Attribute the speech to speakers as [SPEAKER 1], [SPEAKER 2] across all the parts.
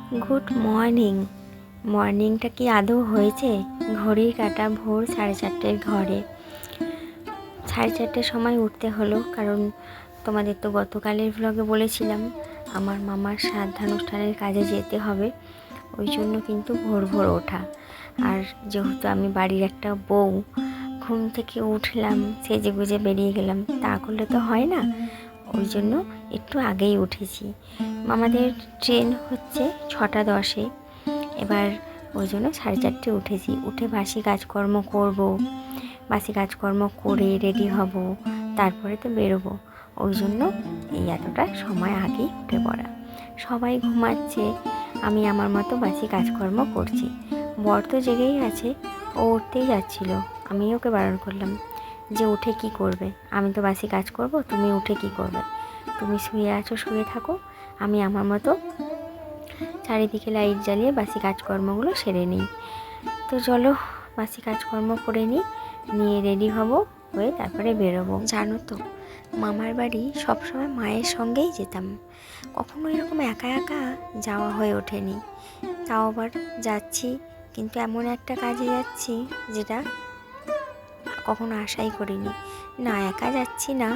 [SPEAKER 1] Good morning. মর্নিংটা কি আদৌ হয়েছে? ঘড়ির কাঁটা ভোর 4:30 ঘরে। 4:30 সময় উঠতে হলো, কারণ তোমাদের তো গতকালের ভ্লগে বলেছিলাম আমার মামার শ্রাদ্ধানুষ্ঠানের কাজে যেতে হবে, ওই জন্য কিন্তু ভোর ভোর ওঠা। আর যেহেতু আমি বাড়ির একটা বউ, ঘুম থেকে উঠলাম, সেজে গুজে বেরিয়ে গেলাম, তা করলে তো হয় না, ওই জন্য একটু আগেই উঠেছি। আমাদের ট্রেন হচ্ছে 6:10। এবার ওই জন্য 4:30 উঠেছি। উঠে বাসি কাজকর্ম করব, বাসি কাজকর্ম করে রেডি হব, তারপরে তো বেরোবো। ওই জন্য এই এতটা সময় আগেই উঠে পড়া। সবাই ঘুমাচ্ছে, আমি আমার মতো বাসি কাজকর্ম করছি। বর তো জেগেই আছে, ও উঠতেই যাচ্ছিল। আমি ওকে বারণ করলাম যে উঠে কি করবে, আমি তো বাসি কাজ করব, তুমি উঠে কি করবে? তুমি শুয়ে আছো, শুয়ে থাকো, আমি আমার মতো চারিদিকে লাইট জ্বালিয়ে বাসি কাজকর্মগুলো সেরে নিই। তো চলো বাসি কাজকর্ম করে নিয়ে রেডি হব, হয়ে তারপরে বেরোবো। জানো তো, মামার বাড়ি সবসময় মায়ের সঙ্গেই যেতাম, কখনো এরকম একা একা যাওয়া হয়ে ওঠেনি। তাও আবার যাচ্ছি, কিন্তু এমন একটা কাজে যাচ্ছি যেটা কখনো আশাই করিনি। না, একা যাচ্ছি না,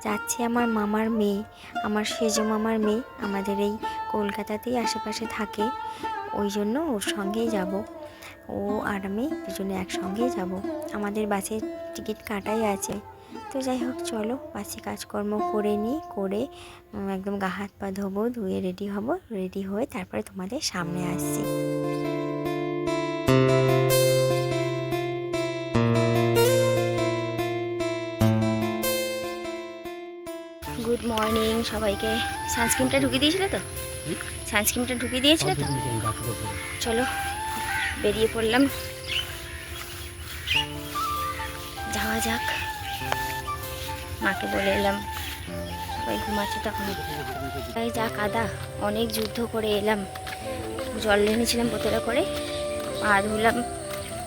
[SPEAKER 1] যাচ্ছি আমার মামার মেয়ে, আমার সেজো মামার মেয়ে, আমাদের এই কলকাতাতেই আশেপাশে থাকে, ওই জন্য ওর সঙ্গেই যাব। ও আর আমি দুজনে একসঙ্গেই যাব। আমাদের বাসের টিকিট কাটাই আছে। তো যাই হোক, চলো বাসি কাজকর্ম করে একদম গা হাত পা ধোবো, ধুয়ে রেডি হব, রেডি হয়ে তারপরে তোমাদের সামনে আসছি। গুড মর্নিং সবাইকে। সানস্ক্রিনটা ঢুকিয়ে দিয়েছিলে তো? সানস্ক্রিনটা ঢুকিয়ে দিয়েছিলে তো? চলো বেরিয়ে পড়লাম, যাওয়া যাক। মাকে বলে এলাম, সবাই ঘুমাচ্ছে তখন। তাই যা কাদা, অনেক যুদ্ধ করে এলাম। জল এনেছিলাম বোতলে করে, পা ধুলাম।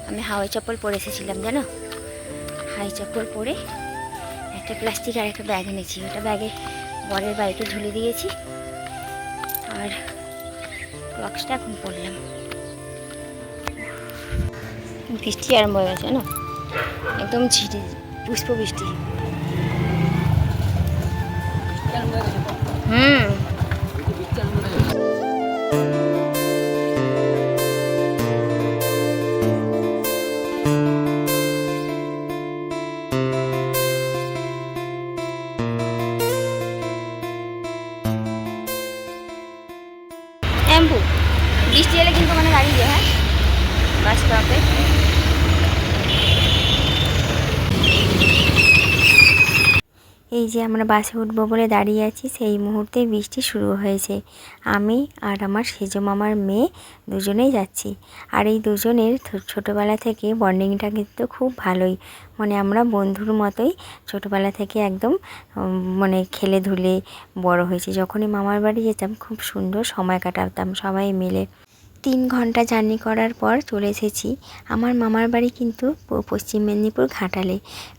[SPEAKER 1] আমি হাওয়াই চপ্পল পরে এসেছিলাম, জানো, হাওয়াই চপ্পল পরে একটা প্লাস্টিক আর একটা ব্যাগ এনেছি, ওটা ব্যাগে বরের বাইকে ঝুলে দিয়েছি। আর ক্লক্সটা এখন পরলাম। বৃষ্টি আরম্ভ হয়ে গেছে না, একদম ঝিরি পুষ্প বৃষ্টি। টেম্পু বৃষ্টি এলে কিন্তু মানে দাঁড়িয়ে, হ্যাঁ, বাস স্টপে। এই যে আমরা বাসে উঠবো বলে দাঁড়িয়ে আছি, সেই মুহূর্তে বৃষ্টি শুরু হয়েছে। আমি আর আমার সেজো মামার মেয়ে দুজনেই যাচ্ছি। আর এই দুজনের ছোটোবেলা থেকে বন্ডিংটা কিন্তু খুব ভালোই, মানে আমরা বন্ধুর মতোই ছোটোবেলা থেকে একদম মানে খেলে ধুলে বড় হয়েছি। যখনই মামার বাড়ি যেতাম খুব সুন্দর সময় কাটাতাম সবাই মিলে। 3 ঘন্টা জার্নি করার পর চলে এসেছি। আমার মামার বাড়ি কিন্তু পশ্চিম মেদিনীপুর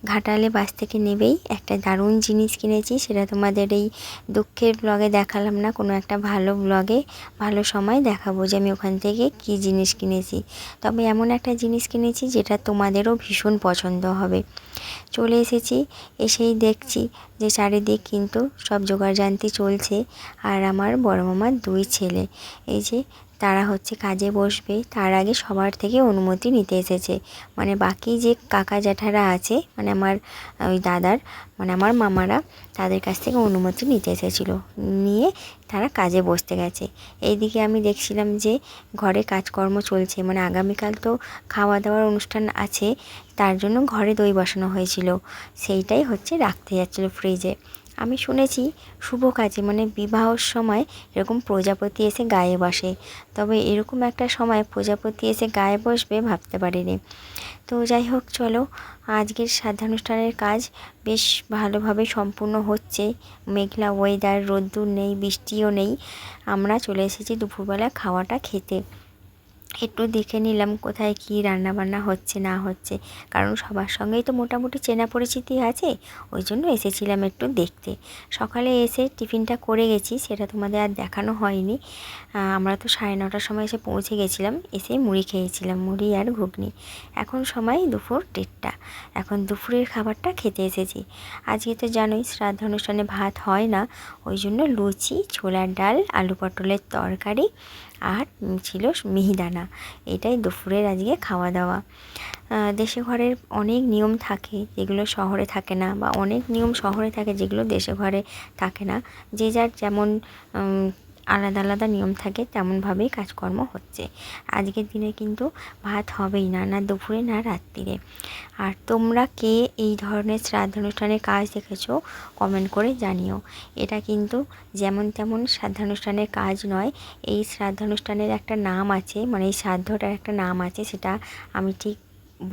[SPEAKER 1] ঘাটালে বাস থেকে নেবেই একটা দারুণ জিনিস কিনেছি, সেটা তোমাদের এই দুঃখের ব্লগে দেখালাম না, কোনো একটা ভালো ব্লগে ভালো সময় দেখাবো যে আমি ওখান থেকে কি জিনিস কিনেছি। তবে এমন একটা জিনিস কিনেছি যেটা তোমাদেরও ভীষণ পছন্দ হবে। চলে এসেছি, এসেই দেখছি যে চারিদিক কিন্তু সব জোগাড়যন্ত্র চলছে। আর আমার বড় মামার 2 ছেলে, এই যে তারা হচ্ছে কাজে বসবে, তার আগে সবার থেকে অনুমতি নিতে এসেছে। মানে বাকি যে কাকা জ্যাঠারা আছে, মানে আমার ওই দাদার, মানে আমার মামারা, তাদের কাছ থেকে অনুমতি নিতে এসেছিলো, নিয়ে তারা কাজে বসতে গেছে। এইদিকে আমি দেখছিলাম যে ঘরে কাজকর্ম চলছে, মানে আগামীকাল তো খাওয়া দাওয়ার অনুষ্ঠান আছে, তার জন্য ঘরে দই বসানো হয়েছিল, সেইটাই হচ্ছে রাখতে যাচ্ছিলো ফ্রিজে। আমি শুনেছি শুভ কাজে, মানে বিবাহর সময় এরকম প্রজাপতি এসে গায়ে বসে, তবে এরকম একটা সময় প্রজাপতি এসে গায়ে বসবে ভাবতে পারিনি। তো যাই হোক, চলো আজকের শ্রাদ্ধানুষ্ঠানের কাজ বেশ ভালোভাবে সম্পূর্ণ হচ্ছে। মেঘলা ওয়েদার, রোদ্দুর নেই, বৃষ্টিও নেই। আমরা চলে এসেছি দুপুরবেলা খাওয়াটা খেতে। একটু দেখে নিলাম কোথায় কী রান্নাবান্না হচ্ছে না হচ্ছে, কারণ সবার সঙ্গেই তো মোটামুটি চেনা পরিচিতি আছে, ওই জন্য এসেছিলাম একটু দেখতে। সকালে এসে টিফিনটা করে গেছি, সেটা তোমাদের আর দেখানো হয়নি। আমরা তো 9:30টার সময় এসে পৌঁছে গেছিলাম, এসে মুড়ি খেয়েছিলাম, মুড়ি আর ঘুগনি। এখন সময় দুপুর 1:30, এখন দুপুরের খাবারটা খেতে এসেছি। আজকে তো জানোই শ্রাদ্ধ অনুষ্ঠানে ভাত হয় না, ওই জন্য লুচি, ছোলার ডাল, আলু পটলের তরকারি আর ছিল মিহিদানা। এটাই দুপুরের আজকে খাওয়া দাওয়া। দেশে ঘরের অনেক নিয়ম থাকে যেগুলো শহরে থাকে না, বা অনেক নিয়ম শহরে থাকে যেগুলো দেশে ঘরে থাকে না। যে যার যেমন আলাদা আলাদা নিয়ম থাকে তেমনভাবেই কাজকর্ম হচ্ছে। আজকের দিনে কিন্তু ভাত হবেই না, না দুপুরে না রাত্রিরে। আর তোমরা কে এই ধরনের শ্রাদ্ধ অনুষ্ঠানের কাজ দেখেছো কমেন্ট করে জানিও। এটা কিন্তু যেমন তেমন শ্রাদ্ধানুষ্ঠানের কাজ নয়, এই শ্রাদ্ধানুষ্ঠানের একটা নাম আছে, মানে এই শ্রাদ্ধটার একটা নাম আছে, সেটা আমি ঠিক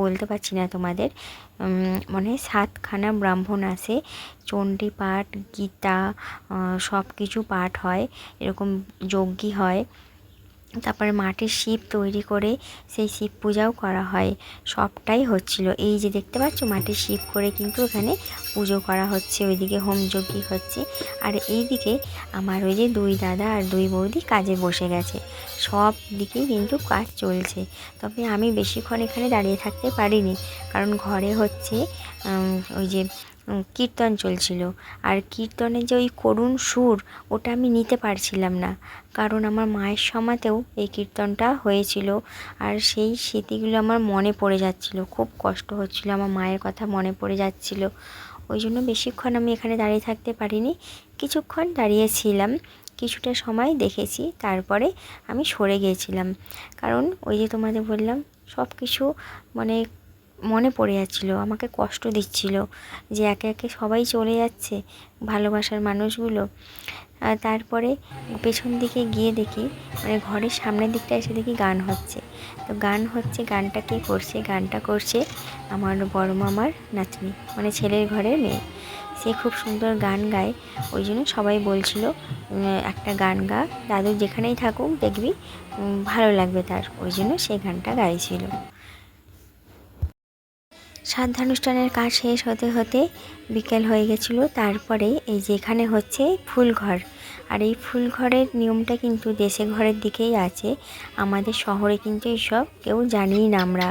[SPEAKER 1] বলতে পারছি না তোমাদের। মানে 7খানা ব্রাহ্মণ আসে, চণ্ডী পাঠ, গীতা, সব কিছু পাঠ হয়, এরকম যজ্ঞ হয়। তারপরে মাটির শিব তৈরি করে সেই শিব পূজাও করা হয়। সবটাই হচ্ছিল, এই যে দেখতে পাচ্ছ মাটির শিব করে কিন্তু এখানে পুজো করা হচ্ছে, ওইদিকে হোমযজ্ঞ হচ্ছে। আর এইদিকে আমার ওই যে 2 দাদা আর 2 বৌদি কাজে বসে গেছে, সব দিকেই কিন্তু কাজ চলছে। তবে আমি বেশিক্ষণ এখানে দাঁড়িয়ে থাকতে পারিনি, কারণ ঘরে হচ্ছে ওই যে কীর্তন চলছিল, আর কীর্তনের যে ওই করুণ সুর, ওটা আমি নিতে পারছিলাম না, কারণ আমার মায়ের সমাতেও এই কীর্তনটা হয়েছিল। আর সেই স্মৃতিগুলো আমার মনে পড়ে যাচ্ছিল, খুব কষ্ট হচ্ছিল, আমার মায়ের কথা মনে পড়ে যাচ্ছিল। ওই জন্য বেশিক্ষণ আমি এখানে দাঁড়িয়ে থাকতে পারিনি, কিছুক্ষণ দাঁড়িয়েছিলাম, কিছুটা সময় দেখেছি, তারপরে আমি সরে গিয়েছিলাম। কারণ ওই যে তোমাদের বললাম সব কিছু মানে মনে পড়ে যাচ্ছিলো, আমাকে কষ্ট দিচ্ছিল যে একে একে সবাই চলে যাচ্ছে, ভালোবাসার মানুষগুলো। তারপরে পেছন দিকে গিয়ে দেখি, মানে ঘরের সামনের দিকটা এসে দেখি গান হচ্ছে। তো গান হচ্ছে, গানটা কে করছে? গানটা করছে আমার বড় মামার নাতনি, মানে ছেলের ঘরের মেয়ে। সে খুব সুন্দর গান গায়, ওই জন্য সবাই বলছিল একটা গান গা, দাদু যেখানেই থাকুক দেখবি ভালো লাগবে তার, ওই জন্য সে গানটা গাইছিল। শ্রাদ্ধানুষ্ঠানের কাজ শেষ হতে হতে বিকেল হয়ে গেছিলো। তারপরে এই যে এখানে হচ্ছে ফুলঘর, আর এই ফুলঘরের নিয়মটা কিন্তু দেশে ঘরের দিকেই আছে, আমাদের শহরে কিন্তু এইসব কেউ জানিই না আমরা।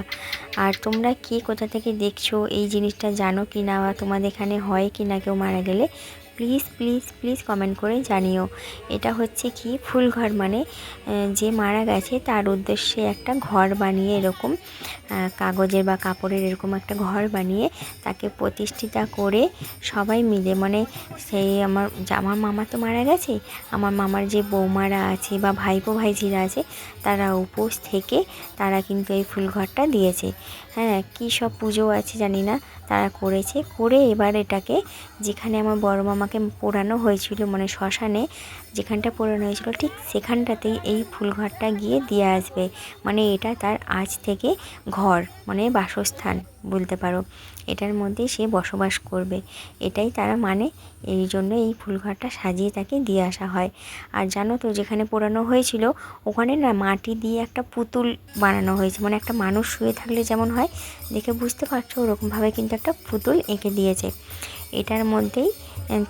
[SPEAKER 1] আর তোমরা কে কোথা থেকে দেখছো এই জিনিসটা জানো কি না, বা তোমাদের এখানে হয় কি না কেউ মারা গেলে, প্লিজ প্লিজ প্লিজ কমেন্ট করে জানিও। এটা হচ্ছে কি ফুলঘর, মানে যে মারা গেছে তার উদ্দেশ্যে একটা ঘর বানিয়ে, এরকম কাগজের বা কাপড়ের এরকম একটা ঘর বানিয়ে তাকে প্রতিষ্ঠিতা করে সবাই মিলে, মানে সেই আমার মামা তো মারা গেছে, আমার মামার যে বৌমারা আছে বা ভাইপো ভাইঝিরা আছে, তারা উপোস থেকে তারা কিন্তু এই ফুলঘরটা দিয়েছে। হ্যাঁ, কী সব পুজো আছে জানি না, তারা করেছে, করে এবার এটাকে যেখানে আমার বড় মামাকে পোড়ানো হয়েছিল, মানে শ্মশানে যেখানটা পোড়ানো হয়েছিল ঠিক সেখানটাতেই এই ফুলঘরটা গিয়ে দিয়ে আসবে। মানে এটা তার আজ থেকে ঘর, মানে বাসস্থান বলতে পারো, এটার মধ্যেই সে বসবাস করবে, এটাই তারা মানে। এই জন্য এই ফুলঘরটা সাজিয়ে তাকে দিয়ে আসা হয়। আর জানো তো যেখানে পোড়ানো হয়েছিল ওখানে না মাটি দিয়ে একটা পুতুল বানানো হয়েছে, মানে একটা মানুষ শুয়ে থাকলে যেমন হয়, দেখে বুঝতে পারছো ওরকমভাবে কিন্তু একটা পুতুল এঁকে দিয়েছে। এটার মধ্যেই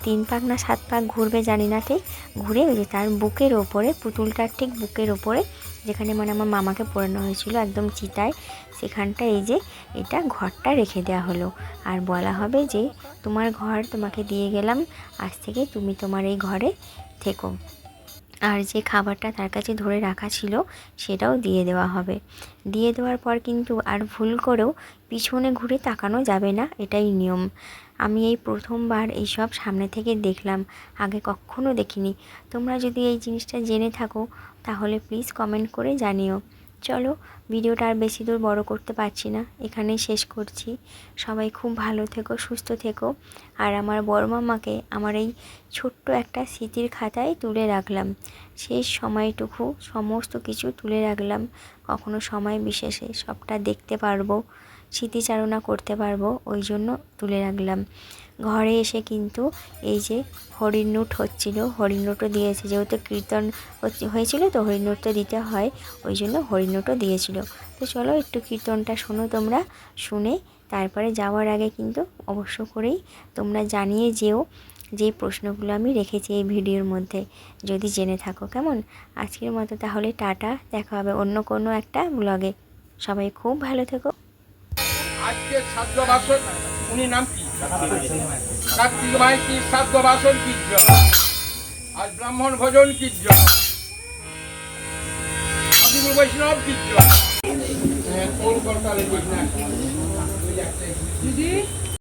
[SPEAKER 1] 3 পাক না 7 পাক ঘুরবে জানি না, ঠিক ঘুরে ওই যে তার বুকের ওপরে, পুতুলটার ঠিক বুকের ওপরে যেখানে মানে আমার মামাকে পোড়ানো হয়েছিল একদম চিতায়, সেখানটা এই যে এটা ঘরটা রেখে দেওয়া হলো। আর বলা হবে যে তোমার ঘর তোমাকে দিয়ে গেলাম, আজ থেকে তুমি তোমার এই ঘরে থেকো। আর যে খাবারটা তার কাছে ধরে রাখা ছিল সেটাও দিয়ে দেওয়া হবে। দিয়ে দেওয়ার পর কিন্তু আর ভুল করেও পিছনে ঘুরে তাকানো যাবে না, এটাই নিয়ম। আমি এই প্রথমবার এইসব সামনে থেকে দেখলাম, আগে কখনো দেখিনি। তোমরা যদি এই জিনিসটা জেনে থাকো তাহলে প্লিজ কমেন্ট করে জানিও। চলো, ভিডিওটা আর বেশি দূর বড় করতে পারছি না, এখানেই শেষ করছি। সবাই খুব ভালো থেকো, সুস্থ থেকো। আর আমার বড় মামাকে আমার এই ছোট্ট একটা স্মৃতির খাতায় তুলে রাখলাম, শেষ সময়টুকু সমস্ত কিছু তুলে রাখলাম, কখনো সময় বিশেষে সবটা দেখতে পারবো, স্মৃতিচারণা করতে পারবো, ওই জন্য তুলে রাখলাম। ঘরে এসে কিন্তু এই যে হরিণনুট হচ্ছিল, হরিণনুটও দিয়েছে, যেহেতু কীর্তন হয়েছিল তো হরিণনুট তো দিতে হয়, ওই জন্য হরিণনুটও দিয়েছিল। তো চলো একটু কীর্তনটা শোনো তোমরা, শুনে তারপরে যাওয়ার আগে কিন্তু অবশ্য করেই তোমরা জানিয়ে যেও যে প্রশ্নগুলো আমি রেখেছি এই ভিডিওর মধ্যে, যদি জেনে থাকো। কেমন? আজকের মতো তাহলে টাটা, দেখা হবে অন্য কোনো একটা ব্লগে। সবাই খুব ভালো থেকো।
[SPEAKER 2] আজকে শ্রাদ্ধ বাসন, উনি নাম কি? কার্তিক মাইতি শ্রাদ্ধ বাসন কীর্য, আজ ব্রাহ্মণ ভোজন কীর্য, আদিগুরু বৈষ্ণব কীর্য। কলকাতা দিদি